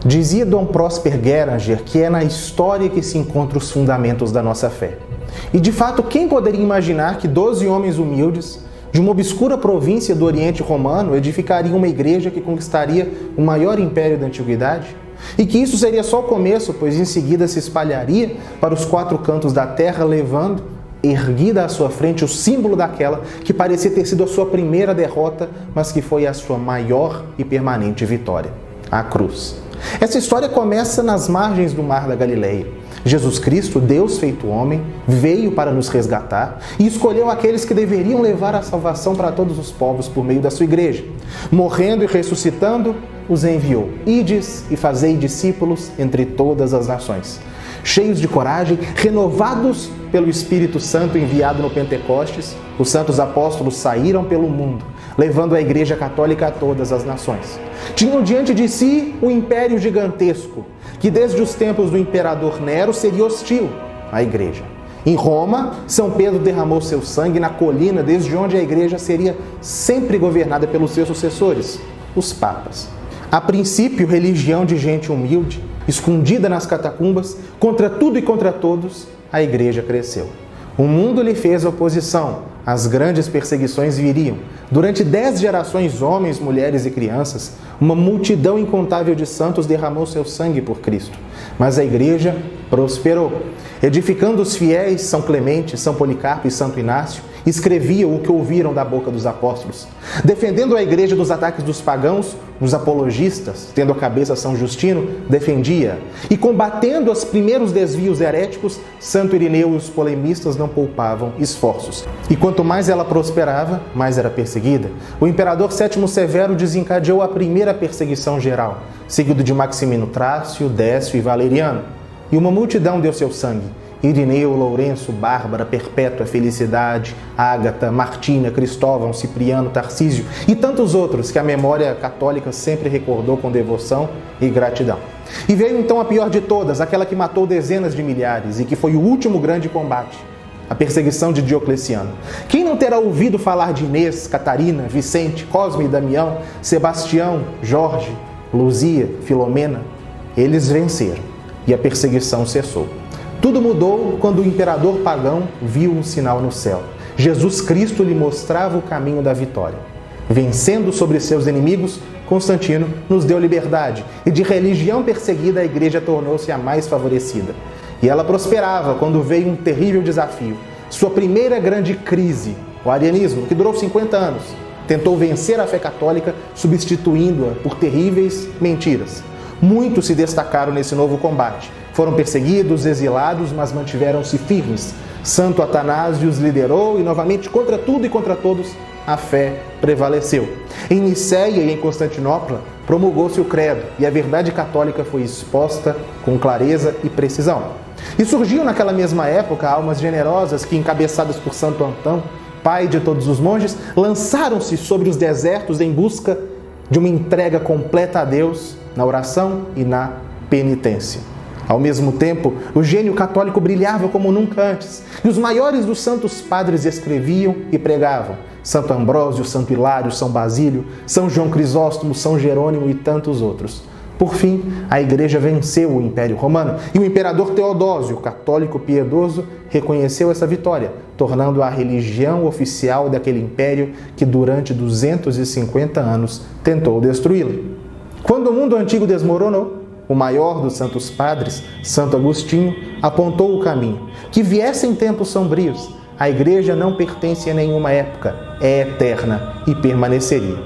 Dizia Dom Prosper Gueranger que é na história que se encontram os fundamentos da nossa fé. E de fato, quem poderia imaginar que 12 homens humildes, de uma obscura província do Oriente Romano, edificariam uma igreja que conquistaria o maior império da antiguidade? E que isso seria só o começo, pois em seguida se espalharia para os 4 cantos da terra, levando, erguida à sua frente, o símbolo daquela que parecia ter sido a sua primeira derrota, mas que foi a sua maior e permanente vitória, a cruz. Essa história começa nas margens do Mar da Galileia. Jesus Cristo, Deus feito homem, veio para nos resgatar e escolheu aqueles que deveriam levar a salvação para todos os povos por meio da sua igreja. Morrendo e ressuscitando, os enviou. Ides e fazei discípulos entre todas as nações. Cheios de coragem, renovados pelo Espírito Santo enviado no Pentecostes, os santos apóstolos saíram pelo mundo, levando a Igreja Católica a todas as nações. Tinham diante de si um império gigantesco, que desde os tempos do imperador Nero seria hostil à Igreja. Em Roma, São Pedro derramou seu sangue na colina desde onde a Igreja seria sempre governada pelos seus sucessores, os papas. A princípio, religião de gente humilde, escondida nas catacumbas, contra tudo e contra todos, a Igreja cresceu. O mundo lhe fez oposição, as grandes perseguições viriam. Durante 10 gerações, homens, mulheres e crianças, uma multidão incontável de santos derramou seu sangue por Cristo. Mas a Igreja prosperou. Edificando os fiéis, São Clemente, São Policarpo e Santo Inácio escreviam o que ouviram da boca dos apóstolos. Defendendo a Igreja dos ataques dos pagãos, os apologistas, tendo a cabeça São Justino, defendia. E combatendo os primeiros desvios heréticos, Santo Irineu e os polemistas não poupavam esforços. E quanto mais ela prosperava, mais era perseguida. O imperador Sétimo Severo desencadeou a primeira perseguição geral, seguido de Maximino Trácio, Décio e Valeriano. E uma multidão deu seu sangue. Irineu, Lourenço, Bárbara, Perpétua, Felicidade, Ágata, Martina, Cristóvão, Cipriano, Tarcísio e tantos outros que a memória católica sempre recordou com devoção e gratidão. E veio então a pior de todas, aquela que matou dezenas de milhares e que foi o último grande combate, a perseguição de Diocleciano. Quem não terá ouvido falar de Inês, Catarina, Vicente, Cosme e Damião, Sebastião, Jorge, Luzia, Filomena? Eles venceram e a perseguição cessou. Tudo mudou quando o imperador pagão viu um sinal no céu. Jesus Cristo lhe mostrava o caminho da vitória. Vencendo sobre seus inimigos, Constantino nos deu liberdade e de religião perseguida a Igreja tornou-se a mais favorecida. E ela prosperava quando veio um terrível desafio. Sua primeira grande crise, o arianismo, que durou 50 anos, tentou vencer a fé católica substituindo-a por terríveis mentiras. Muitos se destacaram nesse novo combate. Foram perseguidos, exilados, mas mantiveram-se firmes. Santo Atanásio os liderou e, novamente, contra tudo e contra todos, a fé prevaleceu. Em Nicéia e em Constantinopla, promulgou-se o credo e a verdade católica foi exposta com clareza e precisão. E surgiam naquela mesma época almas generosas que, encabeçadas por Santo Antão, pai de todos os monges, lançaram-se sobre os desertos em busca de uma entrega completa a Deus na oração e na penitência. Ao mesmo tempo, o gênio católico brilhava como nunca antes, e os maiores dos santos padres escreviam e pregavam. Santo Ambrósio, Santo Hilário, São Basílio, São João Crisóstomo, São Jerônimo e tantos outros. Por fim, a Igreja venceu o Império Romano e o imperador Teodósio, católico piedoso, reconheceu essa vitória, tornando-a a religião oficial daquele império que durante 250 anos tentou destruí-la. Quando o mundo antigo desmoronou, o maior dos santos padres, Santo Agostinho, apontou o caminho. Que viessem tempos sombrios, a Igreja não pertence a nenhuma época, é eterna e permaneceria.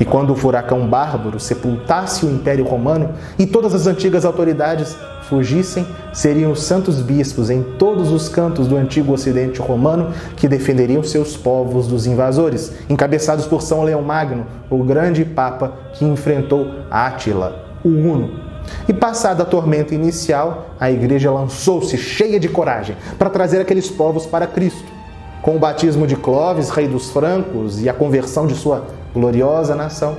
E quando o furacão bárbaro sepultasse o Império Romano e todas as antigas autoridades fugissem, seriam os santos bispos em todos os cantos do antigo Ocidente romano que defenderiam seus povos dos invasores, encabeçados por São Leão Magno, o grande Papa que enfrentou Átila, o Huno. E passada a tormenta inicial, a Igreja lançou-se cheia de coragem para trazer aqueles povos para Cristo. Com o batismo de Clovis, rei dos francos, e a conversão de sua gloriosa nação,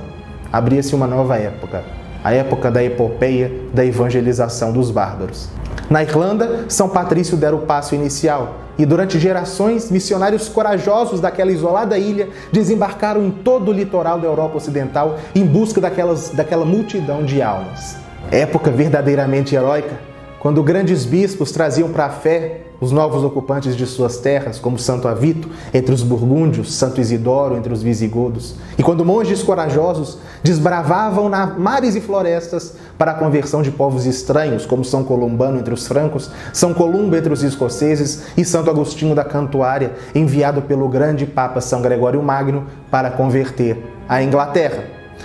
abria-se uma nova época, a época da epopeia da evangelização dos bárbaros. Na Irlanda, São Patrício dera o passo inicial e durante gerações, missionários corajosos daquela isolada ilha desembarcaram em todo o litoral da Europa Ocidental em busca daquela multidão de almas. Época verdadeiramente heróica, quando grandes bispos traziam para a fé os novos ocupantes de suas terras, como Santo Avito, entre os burgúndios, Santo Isidoro, entre os visigodos, e quando monges corajosos desbravavam mares e florestas para a conversão de povos estranhos, como São Columbano entre os francos, São Columba entre os escoceses e Santo Agostinho da Cantuária, enviado pelo grande Papa São Gregório Magno para converter a Inglaterra.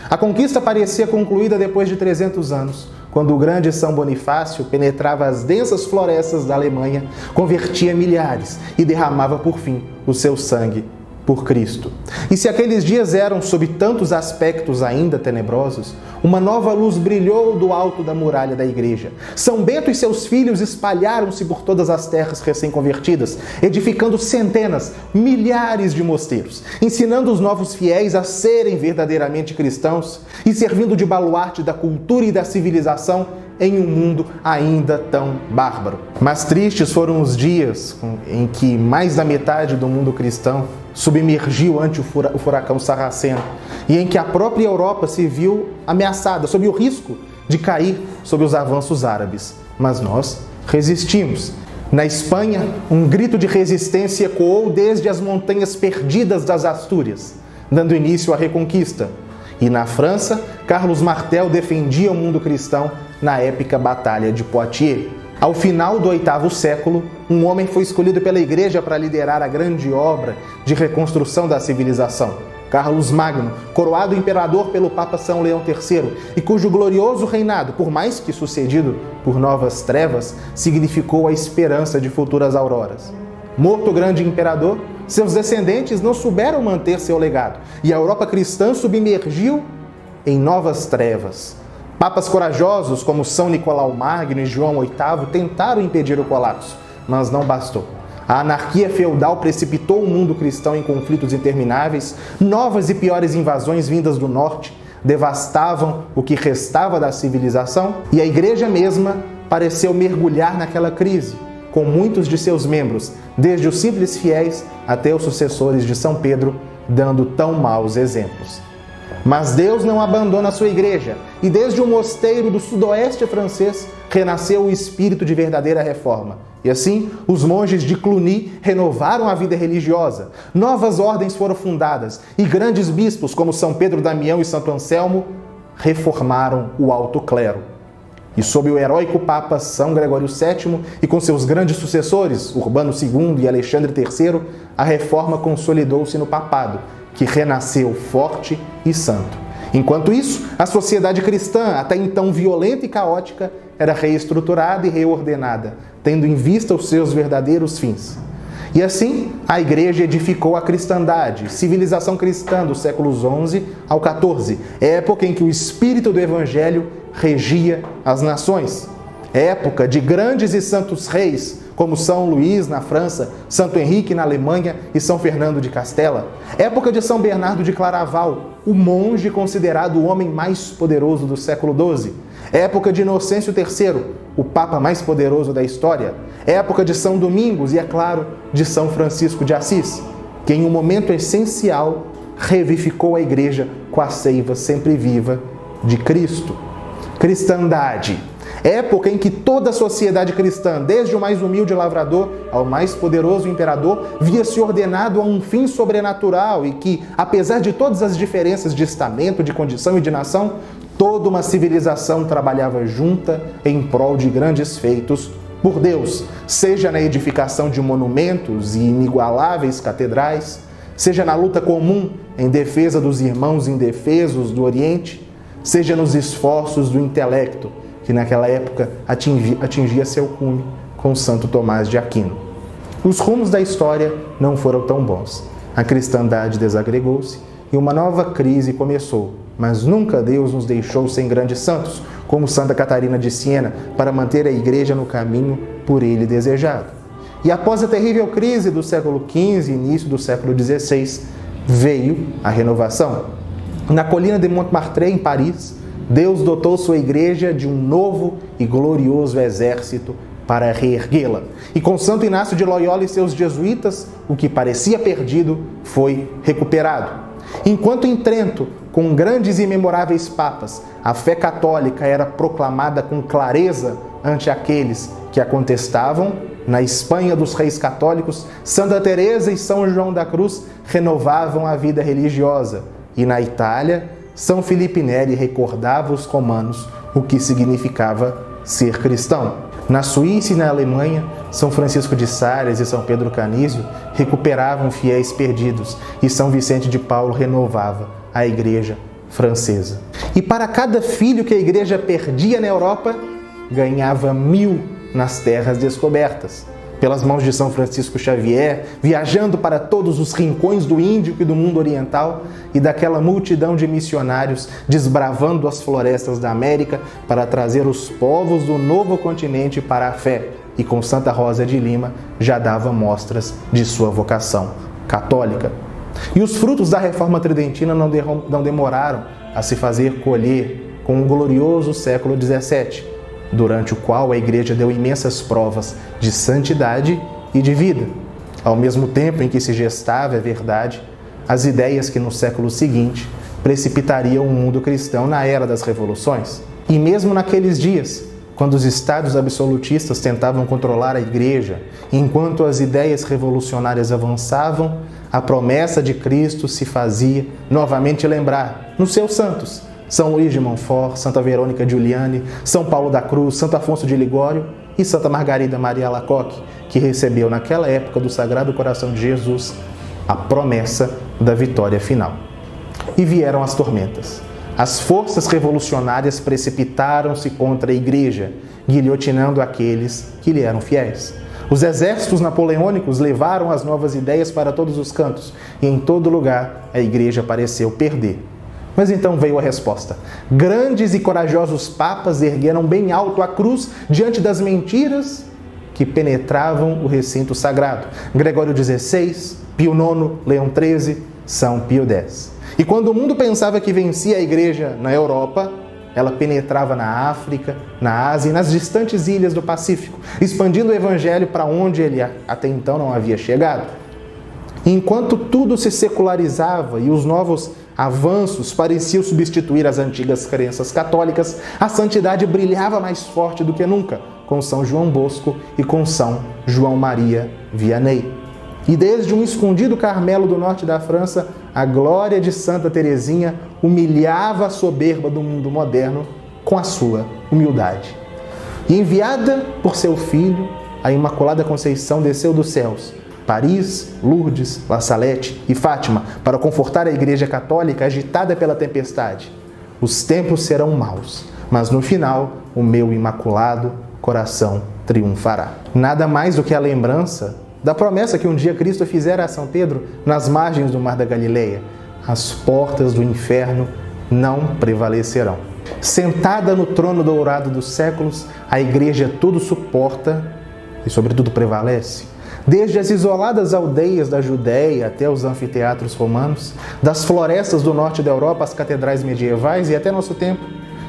A conquista parecia concluída depois de 300 anos, quando o grande São Bonifácio penetrava as densas florestas da Alemanha, convertia milhares e derramava por fim o seu sangue por Cristo. E se aqueles dias eram, sob tantos aspectos ainda tenebrosos, uma nova luz brilhou do alto da muralha da igreja. São Bento e seus filhos espalharam-se por todas as terras recém-convertidas, edificando centenas, milhares de mosteiros, ensinando os novos fiéis a serem verdadeiramente cristãos e servindo de baluarte da cultura e da civilização em um mundo ainda tão bárbaro. Mas tristes foram os dias em que mais da metade do mundo cristão submergiu ante o furacão sarraceno e em que a própria Europa se viu ameaçada, sob o risco de cair sob os avanços árabes. Mas nós resistimos. Na Espanha, um grito de resistência ecoou desde as montanhas perdidas das Astúrias, dando início à Reconquista. E na França, Carlos Martel defendia o mundo cristão na épica Batalha de Poitiers. Ao final do 8º século, um homem foi escolhido pela Igreja para liderar a grande obra de reconstrução da civilização. Carlos Magno, coroado imperador pelo Papa São Leão III, e cujo glorioso reinado, por mais que sucedido por novas trevas, significou a esperança de futuras auroras. Morto o grande imperador, seus descendentes não souberam manter seu legado, e a Europa cristã submergiu em novas trevas. Papas corajosos como São Nicolau Magno e João VIII tentaram impedir o colapso, mas não bastou. A anarquia feudal precipitou o mundo cristão em conflitos intermináveis, novas e piores invasões vindas do norte devastavam o que restava da civilização, e a igreja mesma pareceu mergulhar naquela crise, com muitos de seus membros, desde os simples fiéis até os sucessores de São Pedro, dando tão maus exemplos. Mas Deus não abandona a sua igreja, e desde o mosteiro do sudoeste francês renasceu o espírito de verdadeira reforma. E assim, os monges de Cluny renovaram a vida religiosa, novas ordens foram fundadas, e grandes bispos como São Pedro Damião e Santo Anselmo reformaram o alto clero. E sob o heróico Papa São Gregório VII e com seus grandes sucessores, Urbano II e Alexandre III, a reforma consolidou-se no papado, que renasceu forte e santo. Enquanto isso, a sociedade cristã, até então violenta e caótica, era reestruturada e reordenada, tendo em vista os seus verdadeiros fins. E assim, a Igreja edificou a cristandade, civilização cristã dos séculos XI ao XIV, época em que o espírito do Evangelho regia as nações. Época de grandes e santos reis, como São Luís na França, Santo Henrique na Alemanha e São Fernando de Castela. Época de São Bernardo de Claraval, o monge considerado o homem mais poderoso do século XII. Época de Inocêncio III, o papa mais poderoso da história. Época de São Domingos e, é claro, de São Francisco de Assis, que em um momento essencial revivificou a Igreja com a seiva sempre viva de Cristo. Cristandade. Época em que toda a sociedade cristã, desde o mais humilde lavrador ao mais poderoso imperador, via-se ordenado a um fim sobrenatural e que, apesar de todas as diferenças de estamento, de condição e de nação, toda uma civilização trabalhava junta em prol de grandes feitos por Deus, seja na edificação de monumentos e inigualáveis catedrais, seja na luta comum em defesa dos irmãos indefesos do Oriente, seja nos esforços do intelecto, que naquela época atingia seu cume com Santo Tomás de Aquino. Os rumos da história não foram tão bons. A cristandade desagregou-se e uma nova crise começou, mas nunca Deus nos deixou sem grandes santos, como Santa Catarina de Siena, para manter a Igreja no caminho por ele desejado. E após a terrível crise do século XV e início do século XVI, veio a renovação. Na colina de Montmartre, em Paris, Deus dotou sua igreja de um novo e glorioso exército para reerguê-la. E com Santo Inácio de Loyola e seus jesuítas, o que parecia perdido foi recuperado. Enquanto em Trento, com grandes e memoráveis papas, a fé católica era proclamada com clareza ante aqueles que a contestavam, na Espanha dos reis católicos, Santa Teresa e São João da Cruz renovavam a vida religiosa. E na Itália, São Filipe Neri recordava os romanos o que significava ser cristão. Na Suíça e na Alemanha, São Francisco de Sales e São Pedro Canísio recuperavam fiéis perdidos e São Vicente de Paulo renovava a Igreja francesa. E para cada filho que a Igreja perdia na Europa, ganhava 1000 nas terras descobertas. Pelas mãos de São Francisco Xavier, viajando para todos os rincões do Índico e do mundo oriental, e daquela multidão de missionários desbravando as florestas da América para trazer os povos do novo continente para a fé, e com Santa Rosa de Lima já dava mostras de sua vocação católica. E os frutos da Reforma Tridentina não demoraram a se fazer colher com o glorioso século XVII, durante o qual a Igreja deu imensas provas de santidade e de vida. Ao mesmo tempo em que se gestava a verdade, as ideias que no século seguinte precipitariam o mundo cristão na era das revoluções. E mesmo naqueles dias, quando os estados absolutistas tentavam controlar a Igreja, enquanto as ideias revolucionárias avançavam, a promessa de Cristo se fazia novamente lembrar nos seus santos, São Luís de Montfort, Santa Verônica Giuliani, São Paulo da Cruz, Santo Afonso de Ligório e Santa Margarida Maria Alacoque, que recebeu naquela época do Sagrado Coração de Jesus a promessa da vitória final. E vieram as tormentas. As forças revolucionárias precipitaram-se contra a Igreja, guilhotinando aqueles que lhe eram fiéis. Os exércitos napoleônicos levaram as novas ideias para todos os cantos, e em todo lugar a Igreja pareceu perder. Mas então veio a resposta. Grandes e corajosos papas ergueram bem alto a cruz diante das mentiras que penetravam o recinto sagrado. Gregório XVI, Pio IX, Leão XIII, São Pio X. E quando o mundo pensava que vencia a Igreja na Europa, ela penetrava na África, na Ásia e nas distantes ilhas do Pacífico, expandindo o Evangelho para onde ele até então não havia chegado. E enquanto tudo se secularizava e os novos avanços pareciam substituir as antigas crenças católicas, a santidade brilhava mais forte do que nunca, com São João Bosco e com São João Maria Vianney. E desde um escondido Carmelo do norte da França, a glória de Santa Teresinha humilhava a soberba do mundo moderno com a sua humildade. E enviada por seu filho, a Imaculada Conceição desceu dos céus, Paris, Lourdes, La Salette e Fátima, para confortar a Igreja Católica agitada pela tempestade. Os tempos serão maus, mas no final o meu imaculado coração triunfará. Nada mais do que a lembrança da promessa que um dia Cristo fizera a São Pedro nas margens do Mar da Galileia: as portas do inferno não prevalecerão. Sentada no trono dourado dos séculos, a Igreja tudo suporta e, sobretudo, prevalece. Desde as isoladas aldeias da Judéia até os anfiteatros romanos, das florestas do norte da Europa às catedrais medievais e até nosso tempo,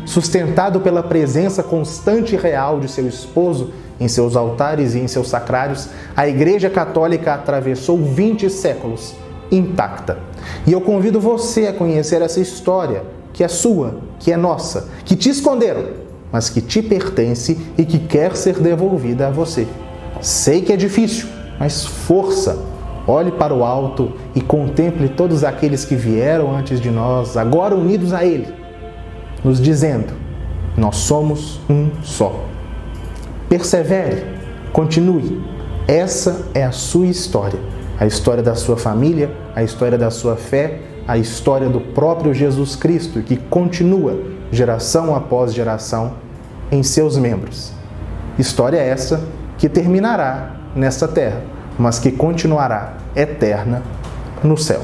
sustentado pela presença constante e real de seu esposo em seus altares e em seus sacrários, a Igreja Católica atravessou 20 séculos intacta. E eu convido você a conhecer essa história, que é sua, que é nossa, que te esconderam, mas que te pertence e que quer ser devolvida a você. Sei que é difícil, mas força! Olhe para o alto e contemple todos aqueles que vieram antes de nós, agora unidos a Ele, nos dizendo: nós somos um só. Persevere, continue. Essa é a sua história. A história da sua família, a história da sua fé, a história do próprio Jesus Cristo, que continua geração após geração em seus membros. História essa que terminará nesta terra, mas que continuará eterna no céu.